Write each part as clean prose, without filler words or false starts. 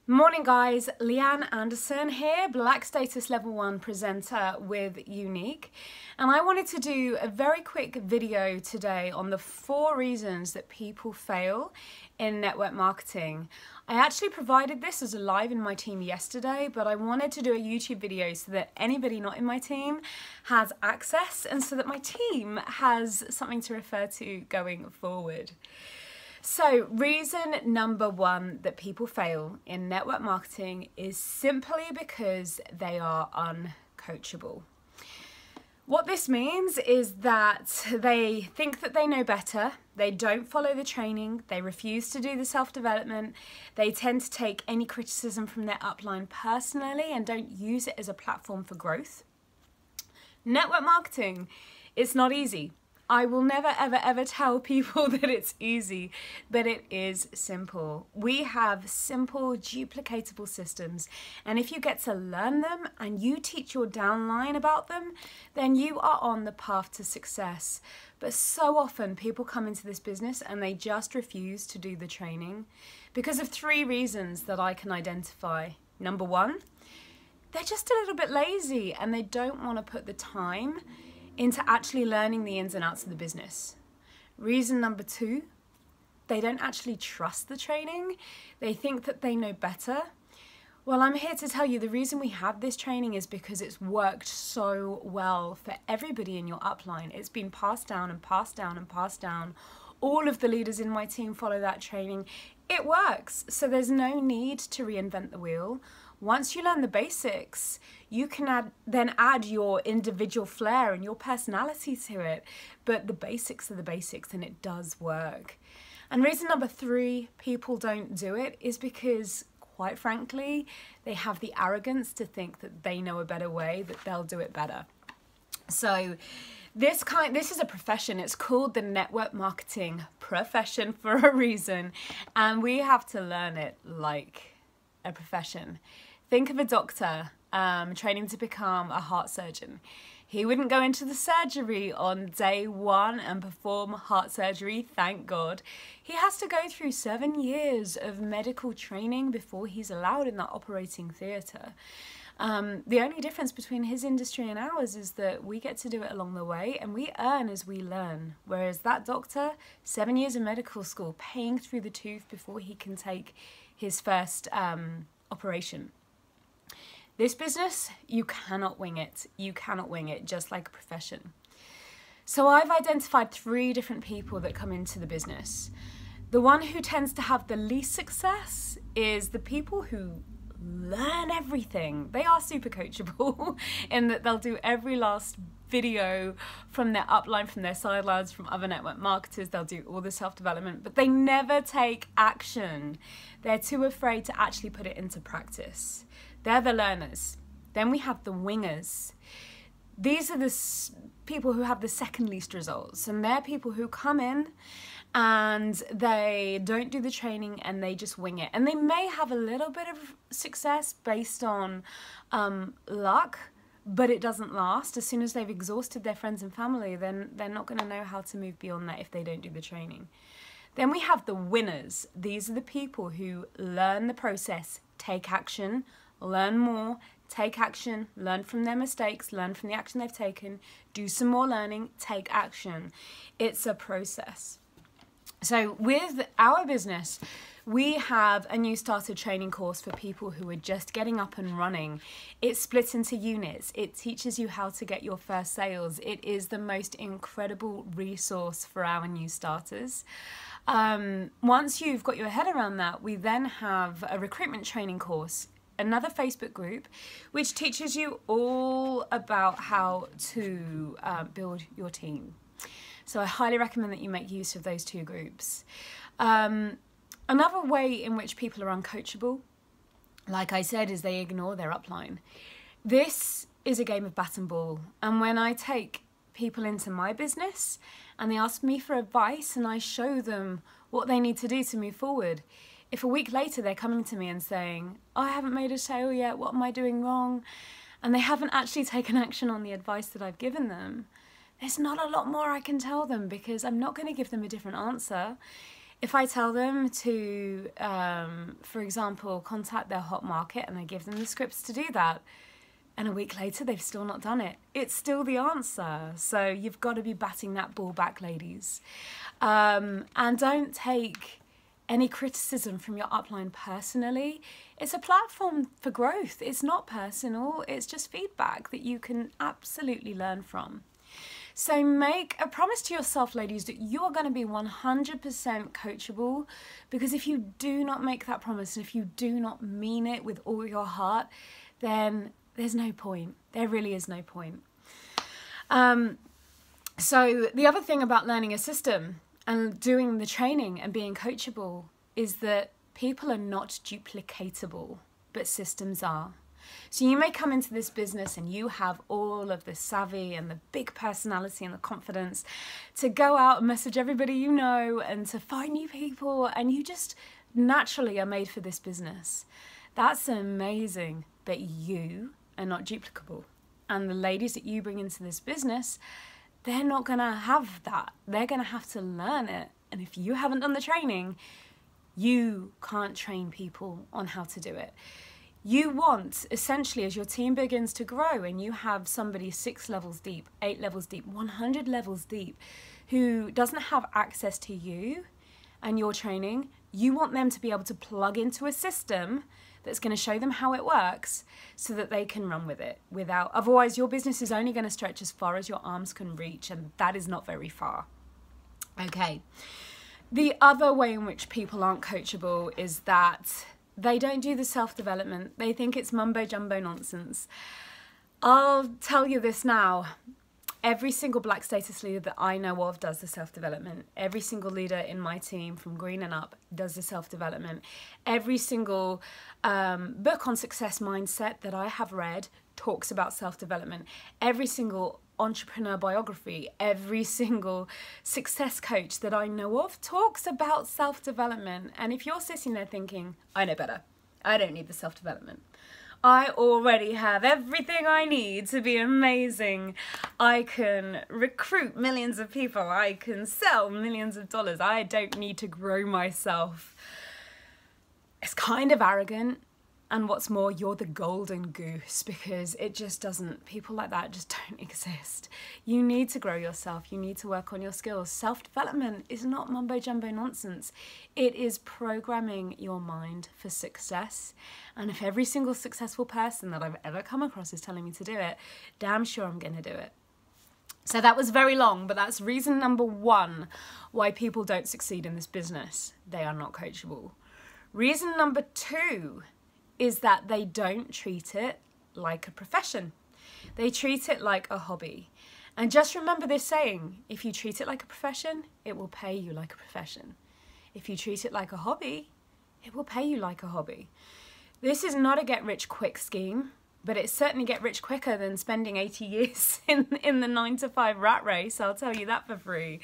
Morning guys, Lianne Anderson here, Black Status Level 1 presenter with Unique, and I wanted to do a very quick video today on the 4 reasons that people fail in network marketing. I actually provided this as a live in my team yesterday, but I wanted to do a YouTube video so that anybody not in my team has access and so that my team has something to refer to going forward. So reason number 1 that people fail in network marketing is simply because they are uncoachable. What this means is that they think that they know better, they don't follow the training, they refuse to do the self-development, they tend to take any criticism from their upline personally and don't use it as a platform for growth. Network marketing, it's not easy. I will never ever tell people that it's easy, but it is simple. We have simple duplicatable systems, and if you get to learn them and you teach your downline about them, then you are on the path to success. But so often people come into this business and they just refuse to do the training because of 3 reasons that I can identify. Number 1, they're just a little bit lazy and they don't want to put the time into actually learning the ins and outs of the business. Reason number 2, they don't actually trust the training. They think that they know better. Well, I'm here to tell you the reason we have this training is because it's worked so well for everybody in your upline. It's been passed down and passed down and passed down. All of the leaders in my team follow that training. It works, so there's no need to reinvent the wheel. Once you learn the basics, you can then add your individual flair and your personality to it. But the basics are the basics and it does work. And reason number 3 people don't do it is because, quite frankly, they have the arrogance to think that they know a better way, that they'll do it better. So this is a profession. It's called the network marketing profession for a reason, and we have to learn it like a profession. Think of a doctor training to become a heart surgeon. He wouldn't go into the surgery on day 1 and perform heart surgery, thank God. He has to go through 7 years of medical training before he's allowed in that operating theatre. The only difference between his industry and ours is that we get to do it along the way and we earn as we learn. Whereas that doctor, 7 years of medical school, paying through the tooth before he can take his first operation. This business, you cannot wing it. You cannot wing it, just like a profession. So I've identified 3 different people that come into the business. The one who tends to have the least success is the people who learn everything. They are super coachable in that they'll do every last video from their upline, from their sidelines, from other network marketers. They'll do all the self-development, but they never take action. They're too afraid to actually put it into practice. They're the learners. Then we have the wingers. These are the people who have the second least results, and they're people who come in and they don't do the training and they just wing it. And they may have a little bit of success based on luck, but it doesn't last. As soon as they've exhausted their friends and family, then they're not going to know how to move beyond that if they don't do the training. Then we have the winners. These are the people who learn the process, take action, learn more, take action, learn from their mistakes, learn from the action they've taken, do some more learning, take action. It's a process. So with our business, we have a new starter training course for people who are just getting up and running. It's split into units. It teaches you how to get your first sales. It is the most incredible resource for our new starters. Once you've got your head around that, we then have a recruitment training course, another Facebook group, which teaches you all about how to build your team. So I highly recommend that you make use of those 2 groups. Another way in which people are uncoachable, like I said, is they ignore their upline. This is a game of bat and ball. And when I take people into my business and they ask me for advice and I show them what they need to do to move forward, if a week later they're coming to me and saying, oh, I haven't made a sale yet, what am I doing wrong? And they haven't actually taken action on the advice that I've given them, there's not a lot more I can tell them because I'm not going to give them a different answer. If I tell them to, for example, contact their hot market and I give them the scripts to do that, and a week later they've still not done it, it's still the answer. So you've got to be batting that ball back, ladies. And don't take any criticism from your upline personally. It's a platform for growth. It's not personal. It's just feedback that you can absolutely learn from. So make a promise to yourself, ladies, that you're going to be 100% coachable, because if you do not make that promise and if you do not mean it with all your heart, then there's no point. There really is no point. So the other thing about learning a system and doing the training and being coachable is that people are not duplicatable, but systems are. So you may come into this business and you have all of the savvy and the big personality and the confidence to go out and message everybody you know and to find new people, and you just naturally are made for this business. That's amazing, but you are not duplicable. And the ladies that you bring into this business, they're not going to have that. They're going to have to learn it. And if you haven't done the training, you can't train people on how to do it. You want, essentially, as your team begins to grow and you have somebody 6 levels deep, 8 levels deep, 100 levels deep, who doesn't have access to you and your training, you want them to be able to plug into a system that's going to show them how it works so that they can run with it without, otherwise your business is only going to stretch as far as your arms can reach, and that is not very far. Okay. The other way in which people aren't coachable is that they don't do the self-development. They think it's mumbo-jumbo nonsense. I'll tell you this now. Every single Black status leader that I know of does the self-development. Every single leader in my team from green and up does the self-development. Every single book on success mindset that I have read talks about self-development. Every single entrepreneur biography, every single success coach that I know of talks about self-development. And if you're sitting there thinking, I know better, I don't need the self-development, I already have everything I need to be amazing, I can recruit millions of people, I can sell millions of dollars, I don't need to grow myself, it's kind of arrogant. And what's more, you're the golden goose, because it just doesn't, people like that just don't exist. You need to grow yourself. You need to work on your skills. Self-development is not mumbo-jumbo nonsense. It is programming your mind for success. And if every single successful person that I've ever come across is telling me to do it, damn sure I'm going to do it. So that was very long, but that's reason number 1 why people don't succeed in this business. They are not coachable. Reason number 2 is that they don't treat it like a profession. They treat it like a hobby. And just remember this saying, if you treat it like a profession, it will pay you like a profession. If you treat it like a hobby, it will pay you like a hobby. This is not a get-rich-quick scheme, but it's certainly get rich quicker than spending 80 years in the 9-to-5 rat race, I'll tell you that for free.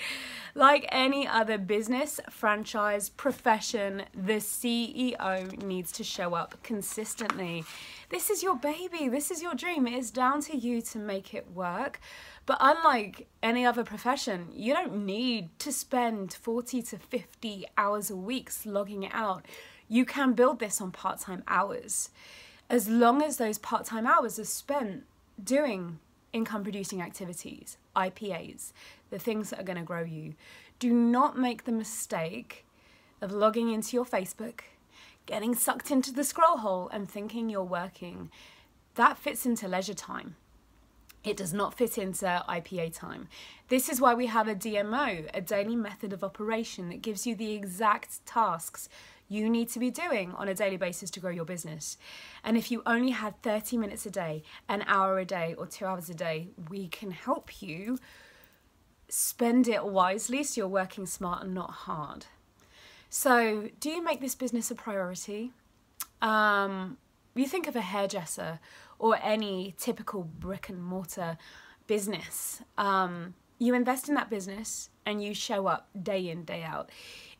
Like any other business, franchise, profession, the CEO needs to show up consistently. This is your baby, this is your dream. It is down to you to make it work. But unlike any other profession, you don't need to spend 40 to 50 hours a week slogging it out. You can build this on part-time hours, as long as those part-time hours are spent doing income-producing activities, IPAs, the things that are going to grow you. Do not make the mistake of logging into your Facebook, getting sucked into the scroll hole and thinking you're working. That fits into leisure time. It does not fit into IPA time. This is why we have a DMO, a daily method of operation, that gives you the exact tasks you need to be doing on a daily basis to grow your business. And if you only had 30 minutes a day, an hour a day, or 2 hours a day, we can help you spend it wisely so you're working smart and not hard. So do you make this business a priority? You think of a hairdresser or any typical brick and mortar business. You invest in that business and you show up day in, day out.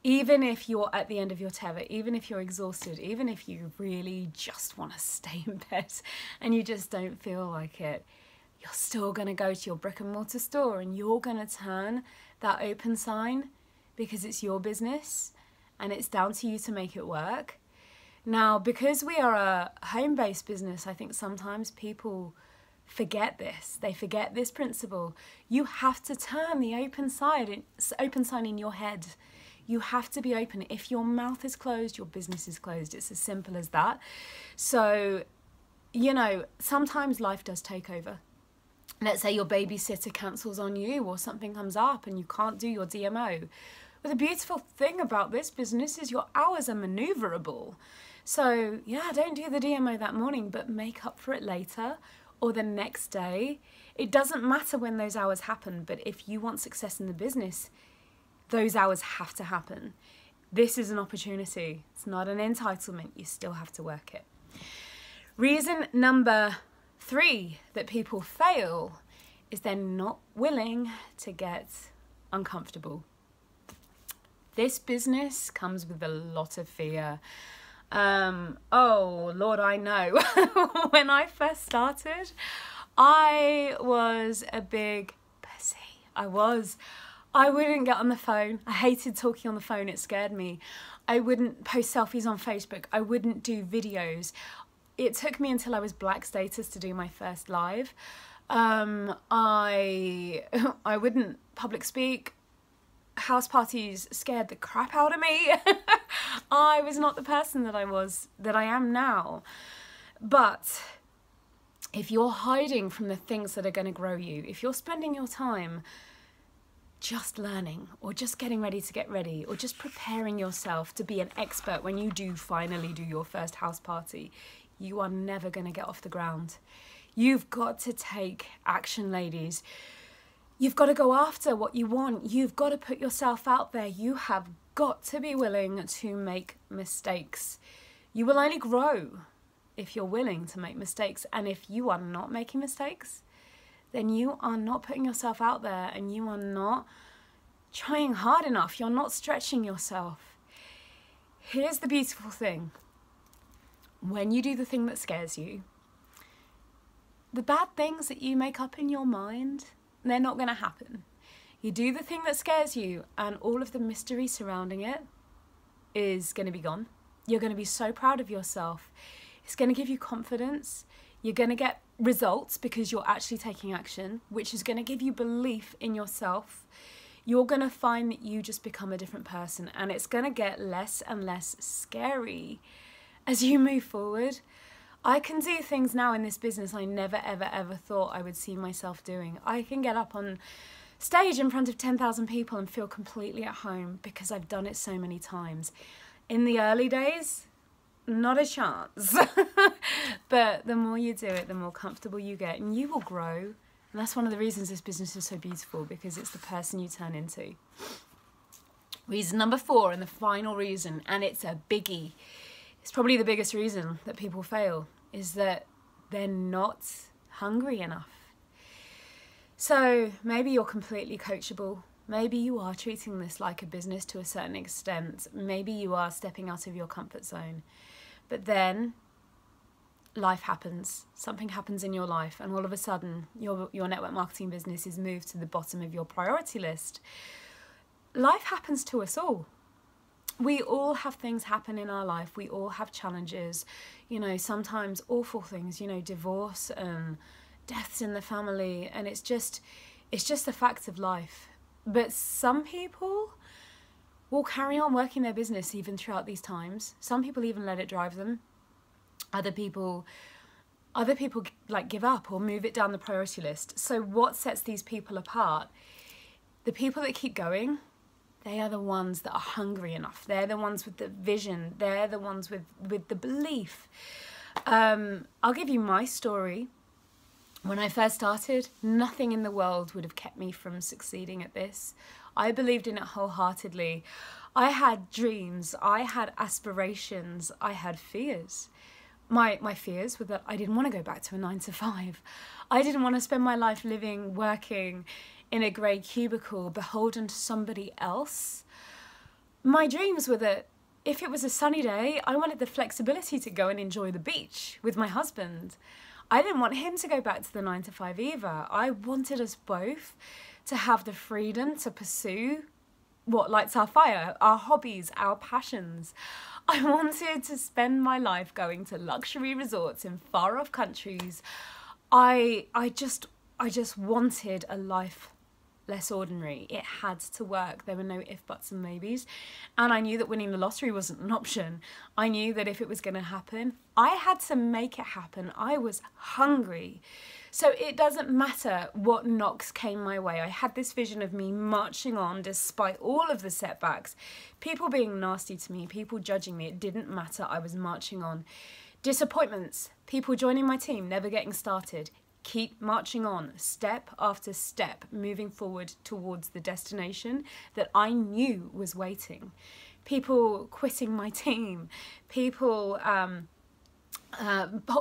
Even if you're at the end of your tether, even if you're exhausted, even if you really just want to stay in bed and you just don't feel like it, you're still going to go to your brick and mortar store and you're going to turn that open sign because it's your business and it's down to you to make it work. Now, because we are a home-based business, I think sometimes people forget this. They forget this principle. You have to turn the open sign in your head. You have to be open. If your mouth is closed, your business is closed. It's as simple as that. So, you know, sometimes life does take over. Let's say your babysitter cancels on you, or something comes up and you can't do your DMO. But the beautiful thing about this business is your hours are maneuverable. So yeah, don't do the DMO that morning, but make up for it later or the next day. It doesn't matter when those hours happen, but if you want success in the business, those hours have to happen. This is an opportunity. It's not an entitlement. You still have to work it. Reason number 3 that people fail is they're not willing to get uncomfortable. This business comes with a lot of fear. Oh Lord, I know. When I first started, I was a big pussy. I wouldn't get on the phone. I hated talking on the phone. It scared me. I wouldn't post selfies on Facebook. I wouldn't do videos. It took me until I was black status to do my first live. I wouldn't public speak. House parties scared the crap out of me. I was not the person that I am now. But if you're hiding from the things that are going to grow you, if you're spending your time just learning, or just getting ready to get ready, or just preparing yourself to be an expert when you do finally do your first house party, you are never going to get off the ground. You've got to take action, ladies. You've got to go after what you want. You've got to put yourself out there. You have got to be willing to make mistakes. You will only grow if you're willing to make mistakes. And if you are not making mistakes, then you are not putting yourself out there, and you are not trying hard enough. You're not stretching yourself. Here's the beautiful thing. When you do the thing that scares you, the bad things that you make up in your mind, they're not going to happen. You do the thing that scares you, and all of the mystery surrounding it is going to be gone. You're going to be so proud of yourself. It's going to give you confidence. You're going to get results because you're actually taking action, which is going to give you belief in yourself. You're going to find that you just become a different person, and it's going to get less and less scary as you move forward. I can do things now in this business I never, ever, ever thought I would see myself doing. I can get up on stage in front of 10,000 people and feel completely at home because I've done it so many times. In the early days, not a chance. But the more you do it, the more comfortable you get, and you will grow. And that's one of the reasons this business is so beautiful, because it's the person you turn into. Reason number 4, and the final reason, and it's a biggie. It's probably the biggest reason that people fail, is that they're not hungry enough. So maybe you're completely coachable. Maybe you are treating this like a business to a certain extent. Maybe you are stepping out of your comfort zone. But then life happens. Something happens in your life, and all of a sudden your network marketing business is moved to the bottom of your priority list. Life happens to us all. We all have things happen in our life. We all have challenges, you know, sometimes awful things, you know, divorce and deaths in the family, and it's just a fact of life. But some people will carry on working their business even throughout these times. Some people even let it drive them. Other people like give up or move it down the priority list. So what sets these people apart? The people that keep going, they are the ones that are hungry enough. They're the ones with the vision. They're the ones with the belief. I'll give you my story. When I first started, nothing in the world would have kept me from succeeding at this. I believed in it wholeheartedly. I had dreams. I had aspirations. I had fears. My fears were that I didn't want to go back to a 9-to-5. I didn't want to spend my life living, working in a grey cubicle, beholden to somebody else. My dreams were that if it was a sunny day, I wanted the flexibility to go and enjoy the beach with my husband. I didn't want him to go back to the 9-to-5 either. I wanted us both to have the freedom to pursue what lights our fire, our hobbies, our passions. I wanted to spend my life going to luxury resorts in far off countries. I just wanted a life less ordinary. It had to work. There were no if, buts and maybes. And I knew that winning the lottery wasn't an option. I knew that if it was going to happen, I had to make it happen. I was hungry. So it doesn't matter what knocks came my way. I had this vision of me marching on despite all of the setbacks, people being nasty to me, people judging me. It didn't matter. I was marching on. Disappointments, people joining my team, never getting started. Keep marching on, step after step, moving forward towards the destination that I knew was waiting. People quitting my team, people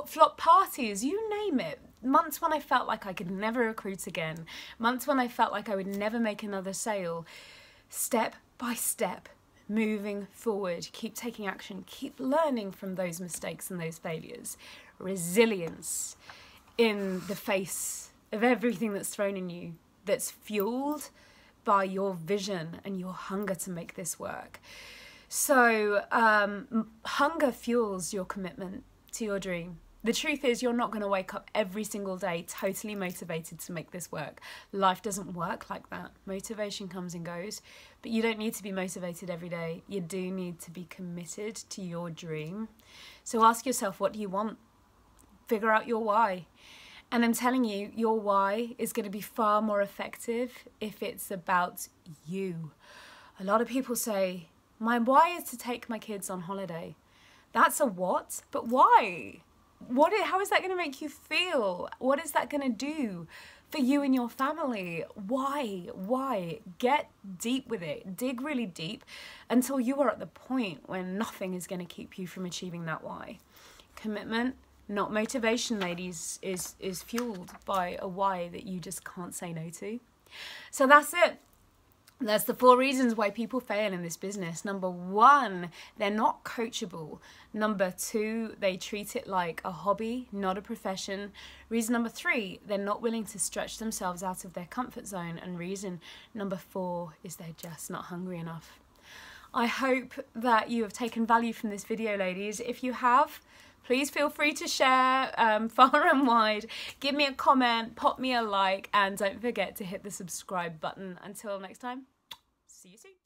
flop parties, you name it. Months when I felt like I could never recruit again. Months when I felt like I would never make another sale. Step by step, moving forward. Keep taking action. Keep learning from those mistakes and those failures. Resilience in the face of everything that's thrown in you, that's fueled by your vision and your hunger to make this work. So hunger fuels your commitment to your dream. The truth is, you're not going to wake up every single day totally motivated to make this work. Life doesn't work like that. Motivation comes and goes, but you don't need to be motivated every day. You do need to be committed to your dream. So ask yourself, what do you want? Figure out your why. And I'm telling you, your why is going to be far more effective if it's about you. A lot of people say, my why is to take my kids on holiday. That's a what? But why? How is that going to make you feel? What is that going to do for you and your family? Why? Get deep with it. Dig really deep until you are at the point where nothing is going to keep you from achieving that why. Commitment, not motivation, ladies, is fueled by a why that you just can't say no to. So that's it. That's the 4 reasons why people fail in this business. Number 1, they're not coachable. Number 2, they treat it like a hobby, not a profession. Reason number 3, they're not willing to stretch themselves out of their comfort zone. And reason number 4 is they're just not hungry enough. I hope that you have taken value from this video, ladies. If you have, please feel free to share far and wide. Give me a comment, pop me a like, and don't forget to hit the subscribe button. Until next time, see you soon.